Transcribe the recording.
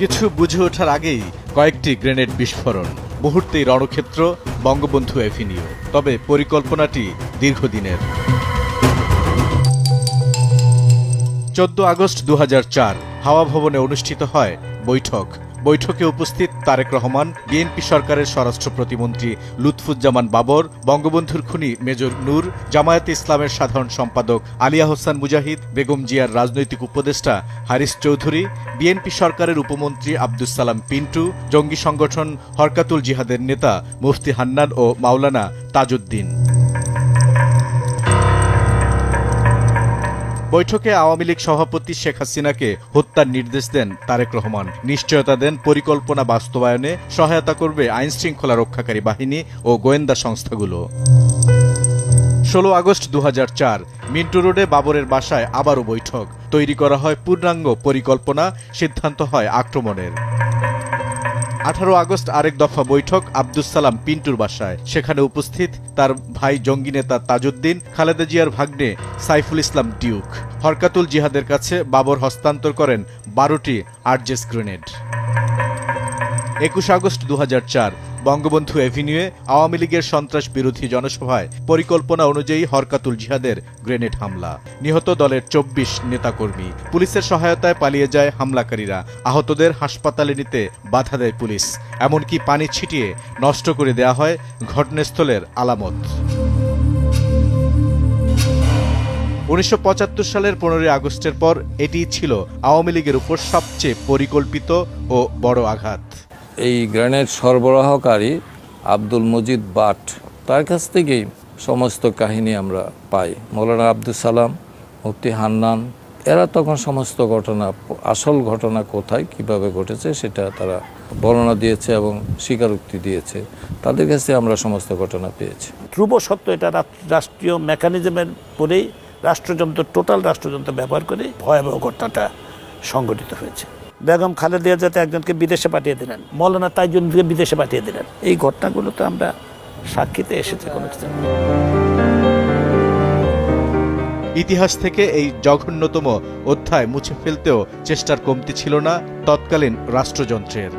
কিছু বুঝে ওঠার আগেই কয়েকটি গ্রেনেড বিস্ফোরণ, মুহূর্তেই রণক্ষেত্র বঙ্গবন্ধু এভিনিউ। তবে পরিকল্পনাটি দীর্ঘদিনের। 14 আগস্ট 2004 হাওয়া ভবনে অনুষ্ঠিত হয় বৈঠক। বৈঠকে উপস্থিত তারেক রহমান, বিএনপি সরকারের স্বরাষ্ট্র প্রতিমন্ত্রী লুৎফুজ্জামান বাবর, বঙ্গবন্ধুর খুনি মেজর নূর, জামায়াতে ইসলামের সাধারণ সম্পাদক আলী আহসান মুজাহিদ, বেগম জিয়ার রাজনৈতিক উপদেষ্টা হারিস চৌধুরী, বিএনপি সরকারের উপমন্ত্রী আব্দুস সালাম পিন্টু, জঙ্গি সংগঠন হরকাতুল জিহাদের নেতা মুফতি হান্নান ও মাওলানা তাজউদ্দিন। বৈঠকে আওয়ামী লীগ সভাপতি শেখ হাসিনাকে হত্যার নির্দেশ দেন তারেক রহমান। নিশ্চয়তা দেন পরিকল্পনা বাস্তবায়নে সহায়তা করবে আইনশৃঙ্খলা রক্ষাকারী বাহিনী ও গোয়েন্দা সংস্থাগুলো। 16 আগস্ট 2004 মিন্টু রোডে বাবরের বাসায় আবারও বৈঠক। তৈরি করা হয় পূর্ণাঙ্গ পরিকল্পনা, সিদ্ধান্ত হয় আক্রমণের। 18 আগস্ট আরেক দফা বৈঠক আব্দুস সালাম পিন্টুর বাসায়। সেখানে উপস্থিত তার ভাই জঙ্গি নেতা তাজউদ্দিন, খালেদা জিয়ার ভাগ্নে সাইফুল ইসলাম ডিউক। হরকাতুল জিহাদের কাছে বাবর হস্তান্তর করেন 12টি আরজেস গ্রেনেড। 21 আগস্ট 2004 বঙ্গবন্ধু এভিনিউয়ে আওয়ামী লীগের সন্ত্রাস বিরোধী জনসভায় পরিকল্পনা অনুযায়ী হরকাতুল জিহাদের গ্রেনেড হামলা। নিহত দলের 24 নেতাকর্মী। পুলিশের সহায়তায় পালিয়ে যায় হামলাকারীরা। আহতদের হাসপাতালে নিতে বাধা দেয় পুলিশ। এমনকি পানি ছিটিয়ে নষ্ট করে দেয়া হয় ঘটনাস্থলের আলামত। 1975 সালের 15 আগস্টের পর এটিই ছিল আওয়ামী লীগের উপর সবচেয়ে পরিকল্পিত ও বড় আঘাত। এই গ্রেনেড সরবরাহকারী আব্দুল মজিদ বাট, তার কাছ থেকেই সমস্ত কাহিনী আমরা পাই। মৌলানা আব্দুল সালাম, মুফতি হান্নান, এরা তখন সমস্ত ঘটনা, আসল ঘটনা কোথায় কিভাবে ঘটেছে সেটা তারা বর্ণনা দিয়েছে এবং স্বীকারোক্তি দিয়েছে। তাদের কাছে আমরা সমস্ত ঘটনা পেয়েছি। ধ্রুব সত্য, এটা রাষ্ট্রীয় মেকানিজমের পরেই রাষ্ট্রযন্ত্র, টোটাল রাষ্ট্রযন্ত্র ব্যবহার করে ভয়াবহ ঘটনাটা সংঘটিত হয়েছে। বেগম খালেদা জিয়া একজনকে বিদেশে পাঠিয়ে দিলেন, মৌলানা তাজউদ্দিনকে বিদেশে পাঠিয়ে দিলেন। এই ঘটনাগুলো তো আমরা সাক্ষীতে এসেছে কোনো কিছু। ইতিহাস থেকে এই জঘন্যতম অধ্যায় মুছে ফেলতেও চেষ্টার কমতি ছিল না তৎকালীন রাষ্ট্রযন্ত্রের।